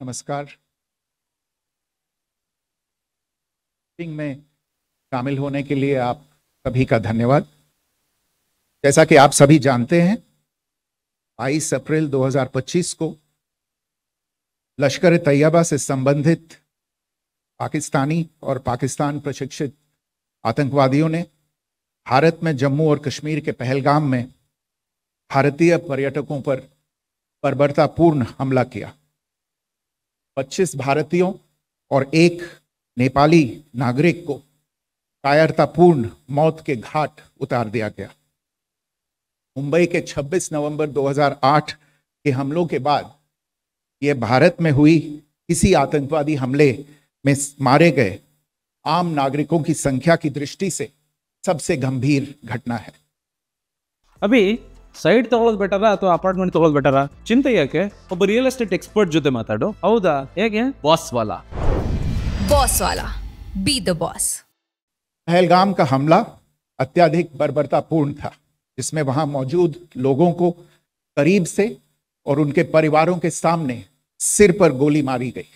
नमस्कार। मीटिंग में शामिल होने के लिए आप सभी का धन्यवाद। जैसा कि आप सभी जानते हैं, 22 अप्रैल 2025 को लश्कर ए तैयबा से संबंधित पाकिस्तानी और पाकिस्तान प्रशिक्षित आतंकवादियों ने भारत में जम्मू और कश्मीर के पहलगाम में भारतीय पर्यटकों पर बर्बरतापूर्ण हमला किया। 25 भारतीयों और एक नेपाली नागरिक को कायरतापूर्ण मौत के घाट उतार दिया गया। मुंबई के 26 नवंबर 2008 के हमलों के बाद यह भारत में हुई किसी आतंकवादी हमले में मारे गए आम नागरिकों की संख्या की दृष्टि से सबसे गंभीर घटना है। ಅಭಿ ಸೈಟ್ ತಗೊಳ್ಳೋದು ಬೆಟರಾ ಅಥವಾ ಅಪಾರ್ಟ್ಮೆಂಟ್ ತಗೊಳ್ಳೋದು ಬೆಟರಾ? ಚಿಂತೆ ಯಾಕೆ? ಒಬ್ಬ ರಿಯಲ್ ಎಸ್ಟೇಟ್ ಎಕ್ಸ್ಪರ್ಟ್ ಜೊತೆ ಮಾತಾಡು. ಹೌದಾ? ಹೇಗೆ? बॉस वाला बी द बॉस। पहलगाम का हमला अत्यधिक बर्बरतापूर्ण था, जिसमें वहां मौजूद लोगों को करीब से और उनके परिवारों के सामने सिर पर गोली मारी गई।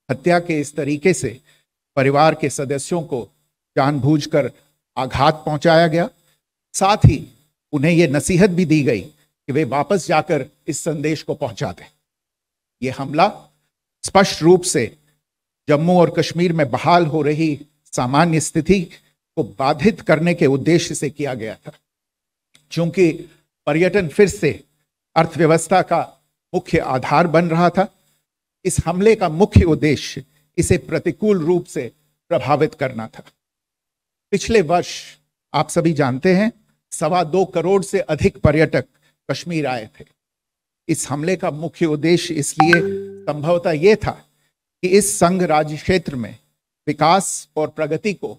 हत्या के इस तरीके से परिवार के सदस्यों को जानबूझकर आघात पहुंचाया गया। साथ ही उन्हें यह नसीहत भी दी गई कि वे वापस जाकर इस संदेश को पहुंचा दें। यह हमला स्पष्ट रूप से जम्मू और कश्मीर में बहाल हो रही सामान्य स्थिति को बाधित करने के उद्देश्य से किया गया था। चूंकि पर्यटन फिर से अर्थव्यवस्था का मुख्य आधार बन रहा था, इस हमले का मुख्य उद्देश्य इसे प्रतिकूल रूप से प्रभावित करना था। पिछले वर्ष आप सभी जानते हैं 2.25 करोड़ से अधिक पर्यटक कश्मीर आए थे। इस हमले का मुख्य उद्देश्य इसलिए संभवतः यह था कि इस संघ राज्य क्षेत्र में विकास और प्रगति को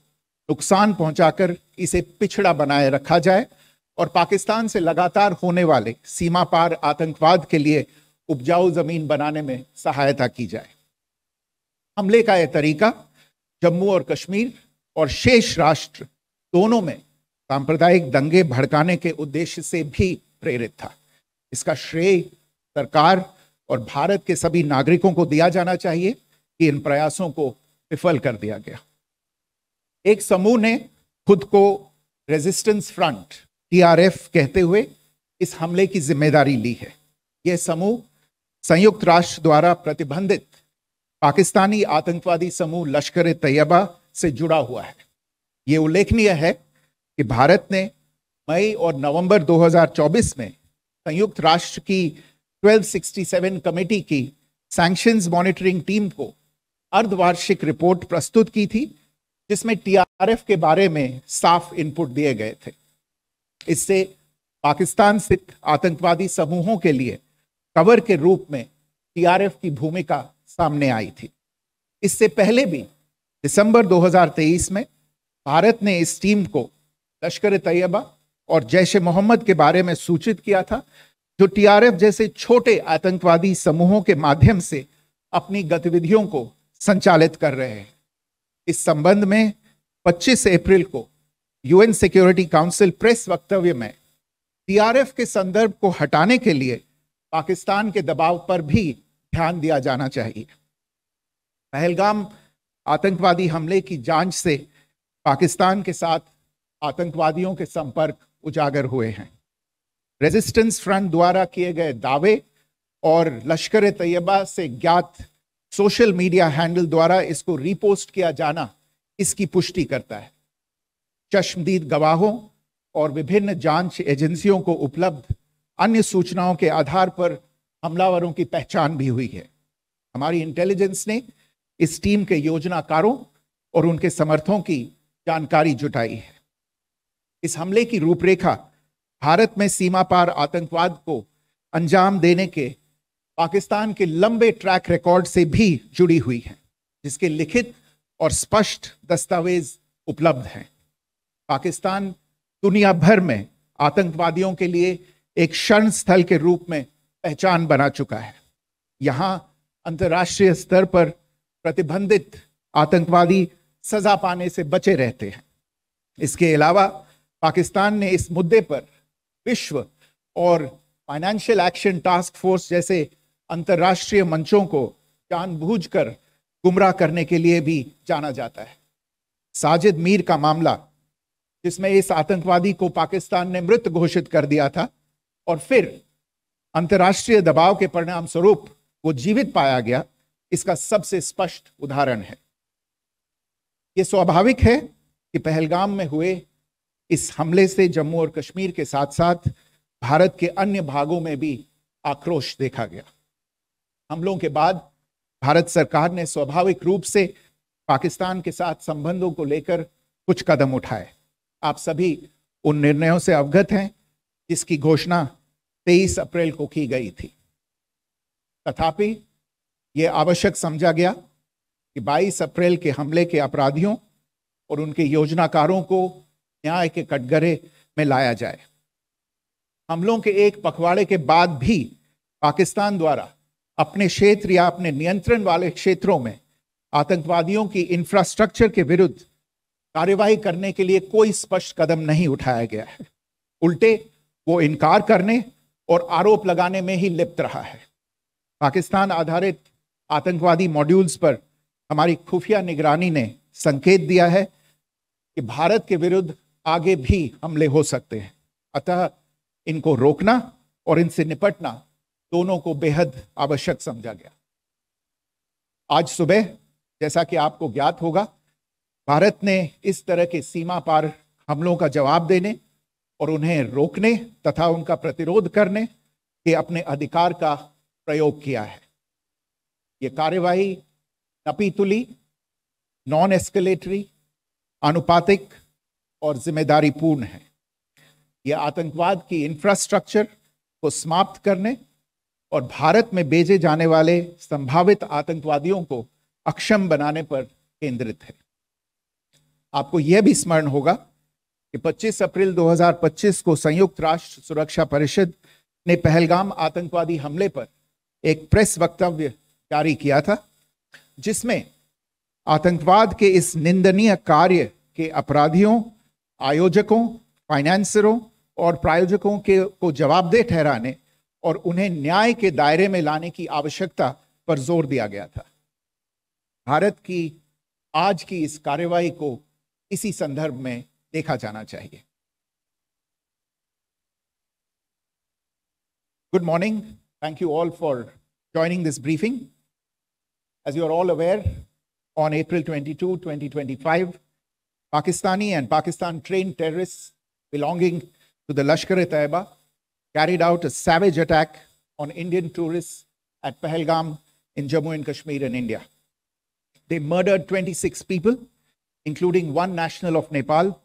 नुकसान पहुंचाकर इसे पिछड़ा बनाए रखा जाए और पाकिस्तान से लगातार होने वाले सीमा पार आतंकवाद के लिए उपजाऊ जमीन बनाने में सहायता की जाए। हमले का यह तरीका जम्मू और कश्मीर और शेष राष्ट्र दोनों में सांप्रदायिक दंगे भड़काने के उद्देश्य से भी प्रेरित था। इसका श्रेय सरकार और भारत के सभी नागरिकों को दिया जाना चाहिए कि इन प्रयासों को विफल कर दिया गया। एक समूह ने खुद को रेजिस्टेंस फ्रंट TRF कहते हुए इस हमले की जिम्मेदारी ली है। यह समूह संयुक्त राष्ट्र द्वारा प्रतिबंधित पाकिस्तानी आतंकवादी समूह लश्कर ए तैयबा से जुड़ा हुआ है। यह उल्लेखनीय है कि भारत ने मई और नवंबर 2024 में संयुक्त राष्ट्र की 1267 कमेटी की सैंक्शंस मॉनिटरिंग टीम को अर्धवार्षिक रिपोर्ट प्रस्तुत की थी, जिसमें TRF के बारे में साफ इनपुट दिए गए थे। इससे पाकिस्तान स्थित आतंकवादी समूहों के लिए कवर के रूप में TRF की भूमिका सामने आई थी। इससे पहले भी दिसंबर 2023 में भारत ने इस टीम को लश्कर ए तैयबा और जैश ए मोहम्मद के बारे में सूचित किया था, जो TRF जैसे छोटे आतंकवादी समूहों के माध्यम से अपनी गतिविधियों को संचालित कर रहे हैं। इस संबंध में 25 अप्रैल को UN सिक्योरिटी काउंसिल प्रेस वक्तव्य में TRF के संदर्भ को हटाने के लिए पाकिस्तान के दबाव पर भी ध्यान दिया जाना चाहिए। पहलगाम आतंकवादी हमले की जांच से पाकिस्तान के साथ आतंकवादियों के संपर्क उजागर हुए हैं। रेजिस्टेंस फ्रंट द्वारा किए गए दावे और लश्कर ए तैयबा से ज्ञात सोशल मीडिया हैंडल द्वारा इसको रीपोस्ट किया जाना इसकी पुष्टि करता है। चश्मदीद गवाहों और विभिन्न जांच एजेंसियों को उपलब्ध अन्य सूचनाओं के आधार पर हमलावरों की पहचान भी हुई है। हमारी इंटेलिजेंस ने इस टीम के योजनाकारों और उनके समर्थकों की जानकारी जुटाई है। इस हमले की रूपरेखा भारत में सीमा पार आतंकवाद को अंजाम देने के पाकिस्तान के लंबे ट्रैक रिकॉर्ड से भी जुड़ी हुई है, जिसके लिखित और स्पष्ट दस्तावेज उपलब्ध हैं। पाकिस्तान दुनिया भर में आतंकवादियों के लिए एक शरण स्थल के रूप में पहचान बना चुका है। यहाँ अंतर्राष्ट्रीय स्तर पर प्रतिबंधित आतंकवादी सजा पाने से बचे रहते हैं। इसके अलावा पाकिस्तान ने इस मुद्दे पर विश्व और फाइनेंशियल एक्शन टास्क फोर्स जैसे अंतर्राष्ट्रीय मंचों को जानबूझकर गुमराह करने के लिए भी जाना जाता है। साजिद मीर का मामला, जिसमें इस आतंकवादी को पाकिस्तान ने मृत घोषित कर दिया था और फिर अंतर्राष्ट्रीय दबाव के परिणाम स्वरूप वो जीवित पाया गया, इसका सबसे स्पष्ट उदाहरण है। यह स्वाभाविक है कि पहलगाम में हुए इस हमले से जम्मू और कश्मीर के साथ साथ भारत के अन्य भागों में भी आक्रोश देखा गया। हमलों के बाद भारत सरकार ने स्वाभाविक रूप से पाकिस्तान के साथ संबंधों को लेकर कुछ कदम उठाए। आप सभी उन निर्णयों से अवगत हैं जिसकी घोषणा 23 अप्रैल को की गई थी। तथापि यह आवश्यक समझा गया कि 22 अप्रैल के हमले के अपराधियों और उनके योजनाकारों को न्याय के कटघरे में लाया जाए। हमलों के एक पखवाड़े के बाद भी पाकिस्तान द्वारा अपने क्षेत्र या अपने नियंत्रण वाले क्षेत्रों में आतंकवादियों की इंफ्रास्ट्रक्चर के विरुद्ध कार्यवाही करने के लिए कोई स्पष्ट कदम नहीं उठाया गया है। उल्टे वो इनकार करने और आरोप लगाने में ही लिप्त रहा है। पाकिस्तान आधारित आतंकवादी मॉड्यूल्स पर हमारी खुफिया निगरानी ने संकेत दिया है कि भारत के विरुद्ध आगे भी हमले हो सकते हैं। अतः इनको रोकना और इनसे निपटना दोनों को बेहद आवश्यक समझा गया। आज सुबह, जैसा कि आपको ज्ञात होगा, भारत ने इस तरह के सीमा पार हमलों का जवाब देने और उन्हें रोकने तथा उनका प्रतिरोध करने के अपने अधिकार का प्रयोग किया है। ये कार्यवाही नपीतुली, नॉन एस्केलेटरी, आनुपातिक और जिम्मेदारीपूर्ण है। यह आतंकवाद की इंफ्रास्ट्रक्चर को समाप्त करने और भारत में भेजे जाने वाले संभावित आतंकवादियों को अक्षम बनाने पर केंद्रित है। आपको यह भी स्मरण होगा कि 25 अप्रैल 2025 को संयुक्त राष्ट्र सुरक्षा परिषद ने पहलगाम आतंकवादी हमले पर एक प्रेस वक्तव्य जारी किया था, जिसमें आतंकवाद के इस निंदनीय कार्य के अपराधियों, आयोजकों, फाइनेंसरों और प्रायोजकों को जवाबदेह ठहराने और उन्हें न्याय के दायरे में लाने की आवश्यकता पर जोर दिया गया था। भारत की आज की इस कार्यवाही को इसी संदर्भ में देखा जाना चाहिए। Good morning. Thank you all for joining this briefing. As you are all aware, on April 22, 2025, Pakistani and Pakistan-trained terrorists belonging to the Lashkar-e-Taiba carried out a savage attack on Indian tourists at Pahalgam in Jammu and Kashmir in India. They murdered 26 people, including one national of Nepal,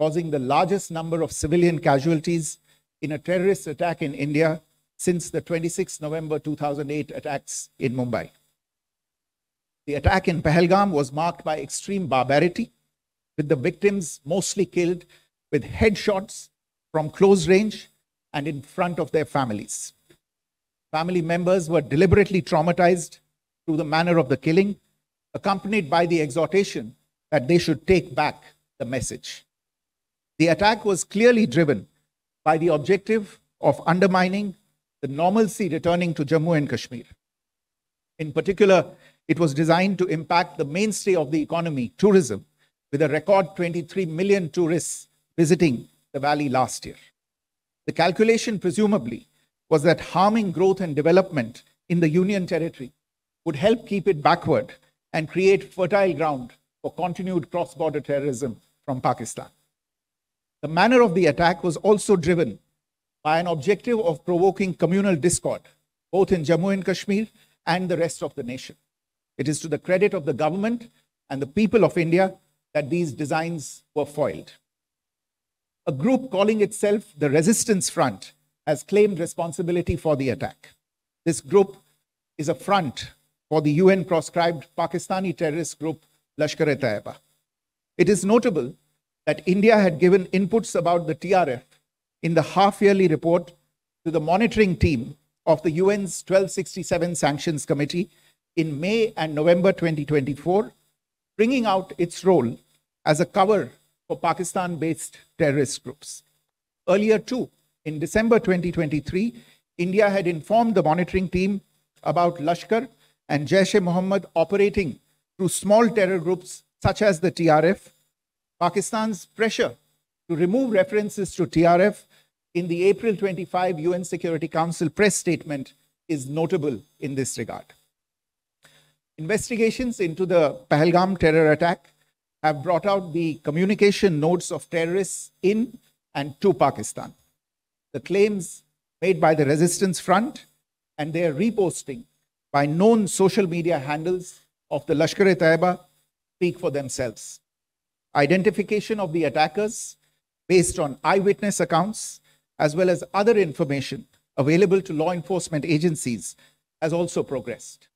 causing the largest number of civilian casualties in a terrorist attack in India since the 26 November 2008 attacks in Mumbai. The attack in Pahalgam was marked by extreme barbarity, with the victims mostly killed with headshots from close range and in front of their families. Family members were deliberately traumatized through the manner of the killing, accompanied by the exhortation that they should take back the message. The attack was clearly driven by the objective of undermining the normalcy returning to Jammu and Kashmir. In particular, it was designed to impact the mainstay of the economy, tourism, with a record 23 million tourists visiting the valley last year. The calculation, presumably, was that harming growth and development in the Union Territory would help keep it backward and create fertile ground for continued cross-border terrorism from Pakistan. The manner of the attack was also driven by an objective of provoking communal discord, both in Jammu and Kashmir and the rest of the nation. It is to the credit of the government and the people of India that these designs were foiled. A group calling itself the Resistance Front has claimed responsibility for the attack. This group is a front for the UN-proscribed Pakistani terrorist group Lashkar-e-Taiba. It is notable that India had given inputs about the TRF in the half-yearly report to the monitoring team of the UN's 1267 Sanctions Committee in May and November 2024, bringing out its role as a cover for Pakistan-based terrorist groups. Earlier too, in December 2023, India had informed the monitoring team about Lashkar and Jaish-e-Mohammed operating through small terror groups such as the TRF, Pakistan's pressure to remove references to TRF in the April 25 UN Security Council press statement is notable in this regard. Investigations into the Pahalgam terror attack have brought out the communication notes of terrorists in and to Pakistan, the claims made by the Resistance Front, and their reposting by known social media handles of the Lashkar-e-Taiba speak for themselves. Identification of the attackers based on eyewitness accounts as well as other information available to law enforcement agencies has also progressed.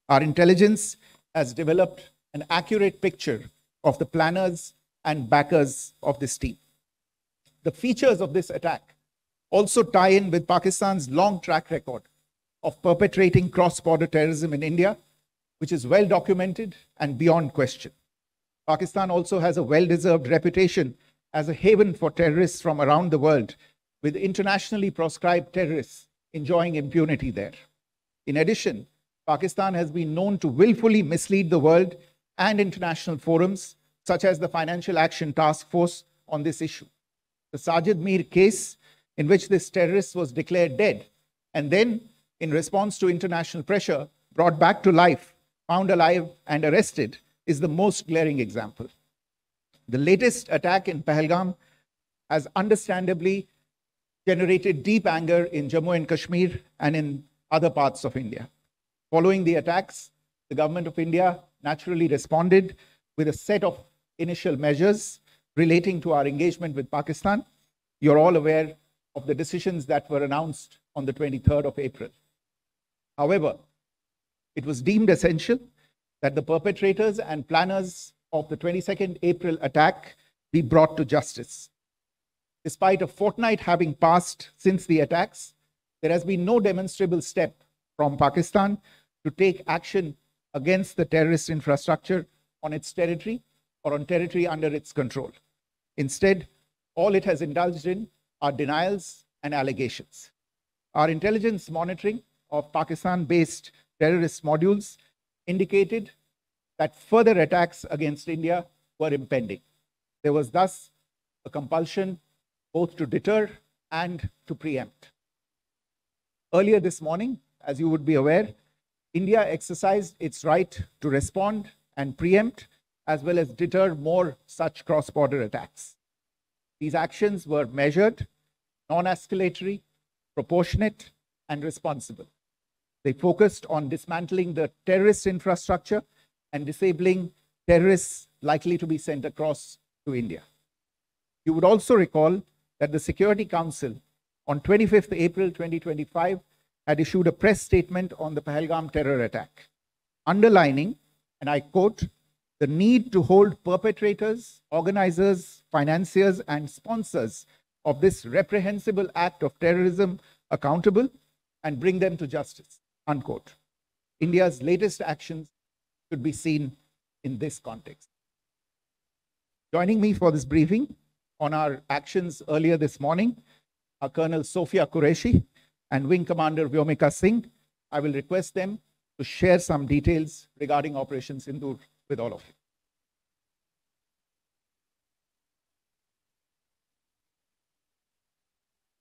Our intelligence has developed an accurate picture of the planners and backers of this team. The features of this attack also tie in with Pakistan's long track record of perpetrating cross-border terrorism in India, which is well documented and beyond question. Pakistan also has a well-deserved reputation as a haven for terrorists from around the world, with internationally proscribed terrorists enjoying impunity there. In addition, Pakistan has been known to willfully mislead the world and international forums, such as the Financial Action Task Force, on this issue. The Sajid Mir case, in which this terrorist was declared dead and then, in response to international pressure, brought back to life, found alive and arrested, is the most glaring example. The latest attack in Pahalgam has understandably generated deep anger in Jammu and Kashmir and in other parts of India. Following the attacks, the government of India naturally responded with a set of initial measures relating to our engagement with Pakistan. You're all aware of the decisions that were announced on the 23rd of April. However, it was deemed essential that the perpetrators and planners of the 22nd April attack be brought to justice. Despite a fortnight having passed since the attacks, there has been no demonstrable step from Pakistan to take action against the terrorist infrastructure on its territory or on territory under its control. Instead, all it has indulged in are denials and allegations. Our intelligence monitoring of Pakistan-based terrorist modules indicated that further attacks against India were impending. There was thus a compulsion both to deter and to preempt. Earlier this morning, as you would be aware, India exercised its right to respond and preempt as well as deter more such cross-border attacks. These actions were measured, non-escalatory, proportionate, and responsible. They focused on dismantling the terrorist infrastructure and disabling terrorists likely to be sent across to India. You would also recall that the Security Council on 25th April 2025 had issued a press statement on the Pahalgam terror attack, underlining, and I quote, the need to hold perpetrators, organizers, financiers, and sponsors of this reprehensible act of terrorism accountable and bring them to justice, unquote. India's latest actions should be seen in this context. Joining me for this briefing on our actions earlier this morning are Colonel Sophia Qureshi and Wing Commander Vyomika Singh. I will request them to share some details regarding Operation Sindoor with all of you.